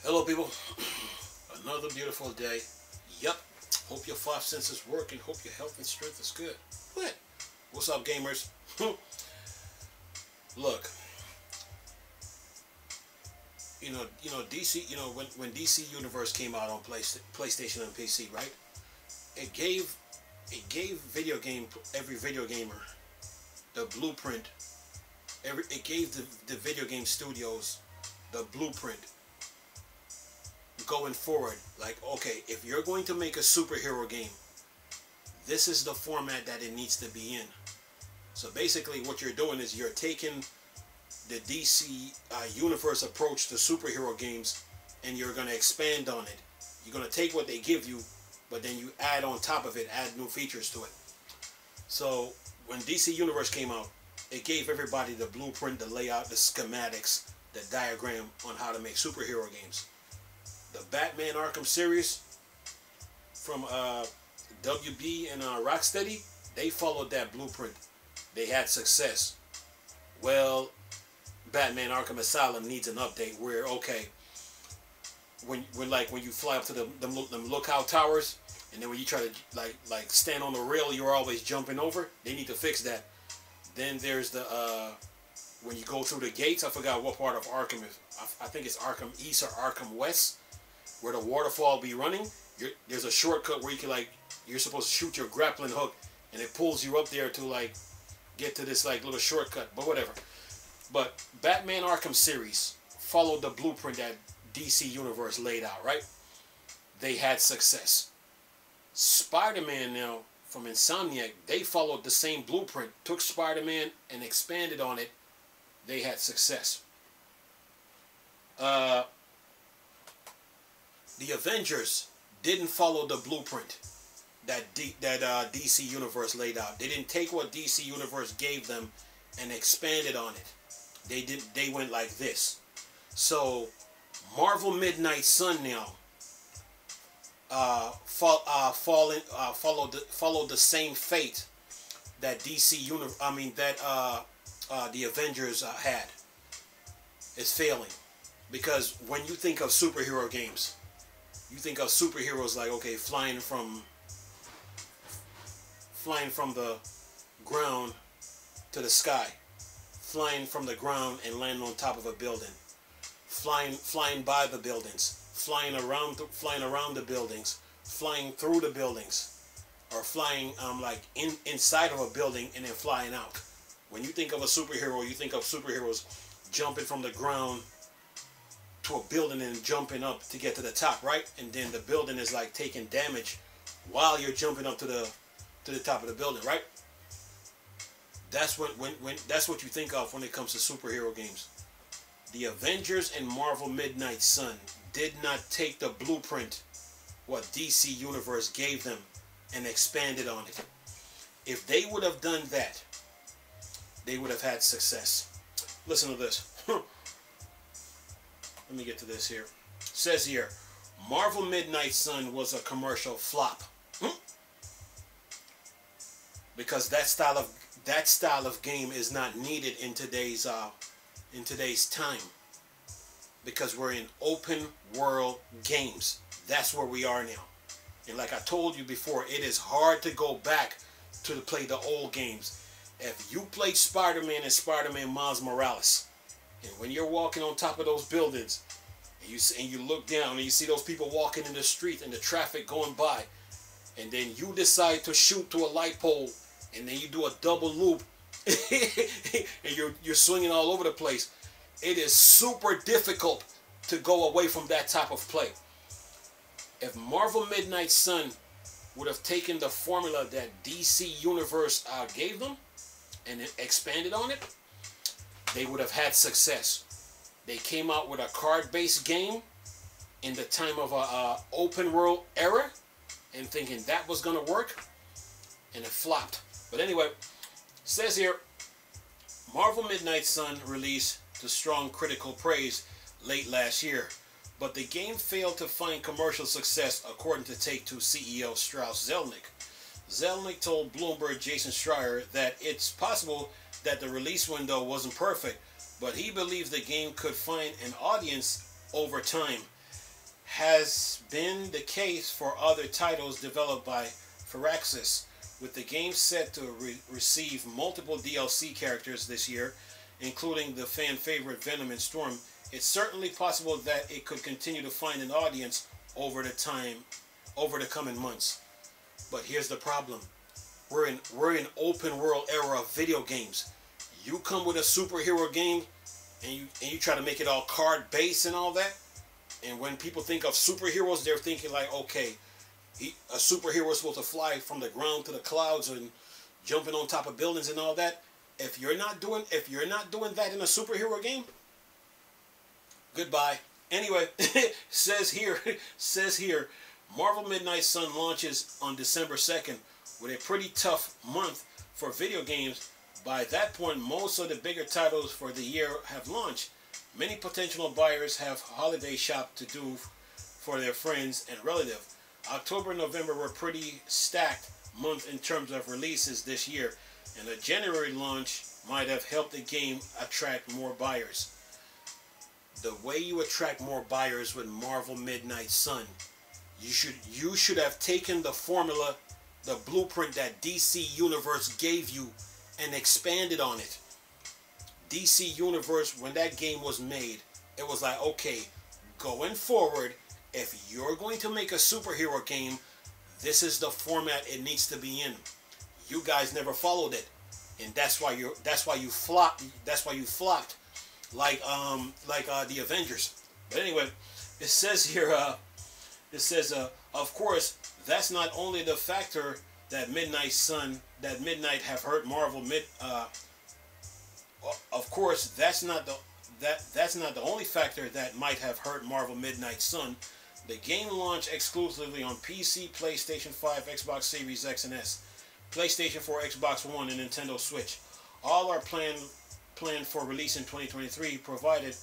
Hello, people. Another beautiful day. Yep. Hope your five senses work and hope your health and strength is good. What? What's up, gamers? Look. DC. When DC Universe came out on PlayStation and PC, right? It gave every video gamer the blueprint. It gave the video game studios the blueprint going forward. Like, okay, if you're going to make a superhero game, this is the format that it needs to be in. So basically what you're doing is you're taking the DC Universe approach to superhero games and you're going to expand on it. You're going to take what they give you, but then you add on top of it, add new features to it. So when DC Universe came out, it gave everybody the blueprint, the layout, the schematics, the diagram on how to make superhero games. The Batman Arkham series from WB and Rocksteady, they followed that blueprint. They had success. Well, Batman Arkham Asylum needs an update where, okay, when you fly up to them lookout towers, and then when you try to like stand on the rail, you're always jumping over. They need to fix that. Then there's the when you go through the gates, I forgot what part of Arkham is. I think it's Arkham East or Arkham West, where the waterfall be running. There's a shortcut where you can you're supposed to shoot your grappling hook, and it pulls you up there to get to this little shortcut. But whatever. But Batman Arkham series followed the blueprint that DC Universe laid out, right? They had success. Spider-Man now from Insomniac, they followed the same blueprint, took Spider-Man and expanded on it. They had success. The Avengers didn't follow the blueprint that DC Universe laid out. They didn't take what DC Universe gave them and expanded on it. They went like this. So Marvel Midnight Sun now followed the same fate that the Avengers had. It's failing, because when you think of superhero games, you think of superheroes like, okay, flying from the ground to the sky, flying from the ground and landing on top of a building, flying by the buildings, flying around the buildings, flying through the buildings, or flying inside of a building and then flying out. When you think of a superhero, you think of superheroes jumping from the ground to a building and jumping up to get to the top, right? And then the building is taking damage while you're jumping up to the top of the building, right? That's that's what you think of when it comes to superhero games. The Avengers and Marvel Midnight Sun did not take the blueprint what DC Universe gave them and expanded on it. If they would have done that, they would have had success. Listen to this. Let me get to this here. It says here, Marvel Midnight Sun was a commercial flop. Because that style of game is not needed in today's time. Because we're in open world games. That's where we are now. And like I told you before, it is hard to go back to play the old games. If you played Spider-Man and Spider-Man Miles Morales, and when you're walking on top of those buildings, and you look down and you see those people walking in the street and the traffic going by, and then you decide to shoot to a light pole, and then you do a double loop, and you're swinging all over the place, it is super difficult to go away from that type of play. If Marvel Midnight Sun would have taken the formula that DC Universe gave them and expanded on it, they would have had success. They came out with a card-based game in the time of a open world era and thinking that was going to work, and it flopped. But anyway, it says here, Marvel Midnight Sun released to strong critical praise late last year, but the game failed to find commercial success, according to Take-Two CEO Strauss Zelnick. Zelnick told Bloomberg Jason Schreier that it's possible that the release window wasn't perfect, but he believes the game could find an audience over time. has been the case for other titles developed by Firaxis, with the game set to receive multiple DLC characters this year, including the fan favorite Venom and Storm. It's certainly possible that it could continue to find an audience over the coming months. But here's the problem: we're in open world era of video games. You come with a superhero game, and you try to make it all card based and all that. And when people think of superheroes, they're thinking like, okay, a superhero is supposed to fly from the ground to the clouds and jumping on top of buildings and all that. If you're not doing that in a superhero game, goodbye. Anyway, says here, Marvel Midnight Sun launches on December 2nd with a pretty tough month for video games. By that point, most of the bigger titles for the year have launched. Many potential buyers have holiday shop to do for their friends and relatives. October and November were pretty stacked month in terms of releases this year, and a January launch might have helped the game attract more buyers. The way you attract more buyers with Marvel Midnight Sun, you should have taken the formula, the blueprint that DC Universe gave you, and expanded on it. DC Universe, when that game was made, it was like, okay, going forward, if you're going to make a superhero game, this is the format it needs to be in. You guys never followed it, and that's why you flopped. That's why you flopped, like the Avengers. But anyway, it says here, of course, that's not only the factor that Midnight have hurt Marvel of course, that's not the only factor that might have hurt Marvel Midnight Sun. The game launched exclusively on PC, PlayStation 5, Xbox Series X and S, PlayStation 4, Xbox One, and Nintendo Switch. All are planned for release in 2023, provided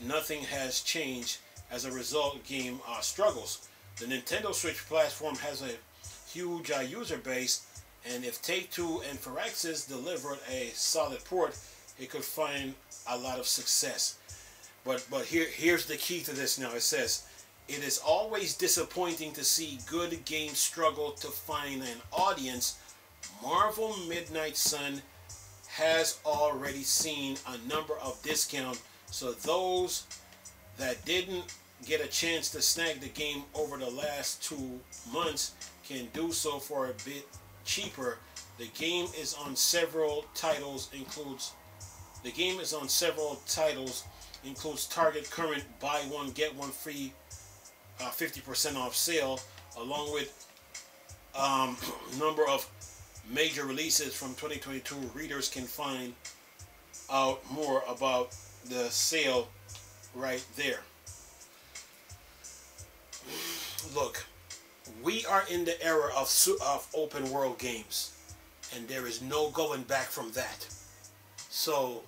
nothing has changed. As a result, game struggles. The Nintendo Switch platform has a huge user base, and if Take-Two and Firaxis delivered a solid port, it could find a lot of success. But here's the key to this now. It says, it is always disappointing to see good games struggle to find an audience. Marvel Midnight Sun has already seen a number of discounts, so those that didn't get a chance to snag the game over the last 2 months can do so for a bit cheaper. The game is on several titles, includes Target current buy one get one free 50% off sale, along with number of major releases from 2022. Readers can find out more about the sale right there. Look, we are in the era of open world games, and there is no going back from that. So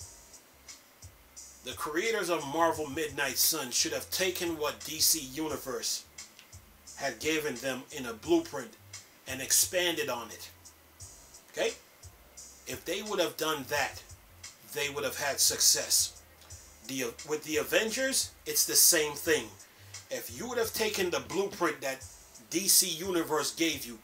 the creators of Marvel Midnight Sun should have taken what DC Universe had given them in a blueprint and expanded on it. Okay? If they would have done that, they would have had success. With the Avengers, it's the same thing. If you would have taken the blueprint that DC Universe gave you,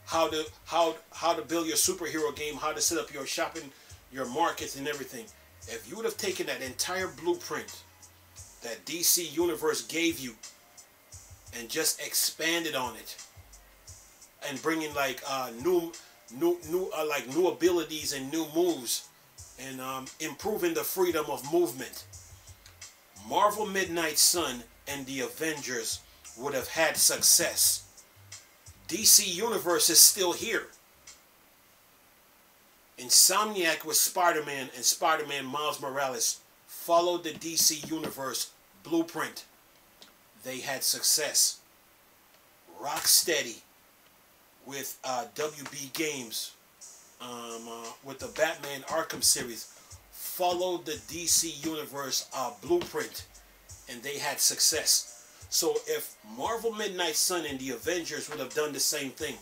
how to build your superhero game, how to set up your shopping, your markets and everything. If you would have taken that entire blueprint that DC Universe gave you and just expanded on it and bringing like new abilities and new moves and improving the freedom of movement, Marvel Midnight Sun and the Avengers would have had success. DC Universe is still here. Insomniac with Spider-Man and Spider-Man Miles Morales followed the DC Universe blueprint. They had success. Rocksteady with WB Games with the Batman Arkham series followed the DC Universe blueprint, and they had success. So if Marvel Midnight Sun and the Avengers would have done the same thing,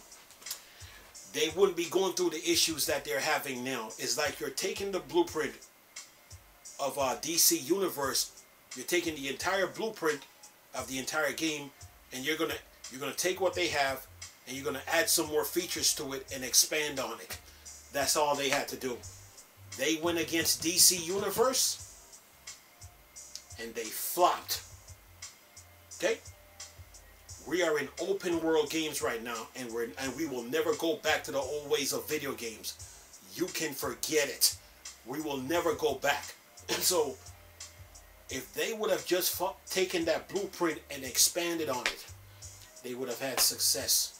they wouldn't be going through the issues that they're having now. It's like you're taking the blueprint of DC Universe, you're taking the entire blueprint of the entire game, and you're gonna take what they have and you're gonna add some more features to it and expand on it. That's all they had to do. They went against DC Universe and they flopped. Okay? We are in open world games right now, and we will never go back to the old ways of video games. You can forget it. We will never go back. And so, if they would have just taken that blueprint and expanded on it, they would have had success.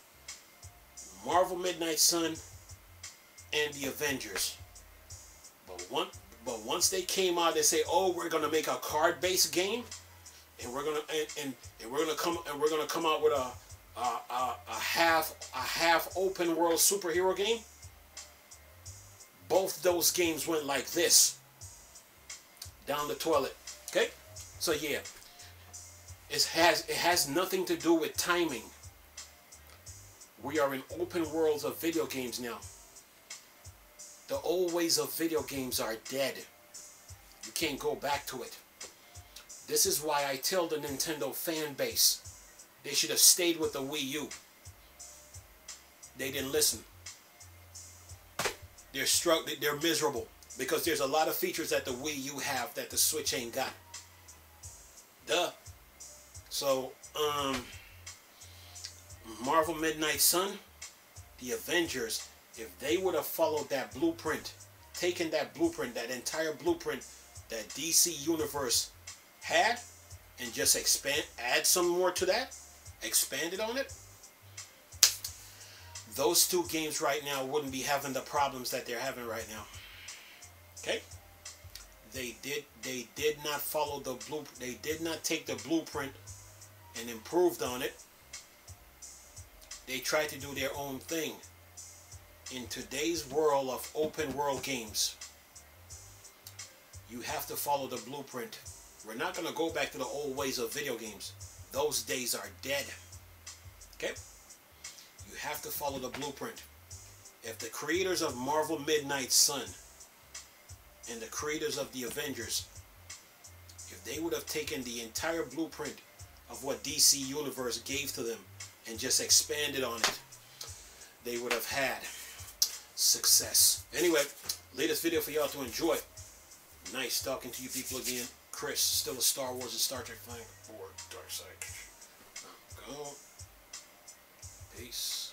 Marvel Midnight Sun and the Avengers. But once they came out, they say, "Oh, we're gonna make a card-based game, and we're gonna come out with a half open world superhero game." Both those games went like this, down the toilet. Okay, so yeah, it has nothing to do with timing. We are in open worlds of video games now. The old ways of video games are dead. You can't go back to it. This is why I tell the Nintendo fan base, they should have stayed with the Wii U. They didn't listen. They're struggling. They're miserable because there's a lot of features that the Wii U have that the Switch ain't got. Duh. So, Marvel Midnight Sun, the Avengers, if they would have followed that blueprint, taken that blueprint, that entire blueprint that DC Universe had, and just add some more to that, expanded on it, those two games right now wouldn't be having the problems that they're having right now. Okay? They did not follow the blueprint. They did not take the blueprint and improved on it. They tried to do their own thing. In today's world of open world games, you have to follow the blueprint. We're not going to go back to the old ways of video games. Those days are dead. Okay? You have to follow the blueprint. If the creators of Marvel Midnight Sun and the creators of the Avengers, if they would have taken the entire blueprint of what DC Universe gave to them and just expanded on it, they would have had success. Anyway, latest video for y'all to enjoy. Nice talking to you people again. Chris, still a Star Wars and Star Trek fan. Or Dark Side. Go. Peace.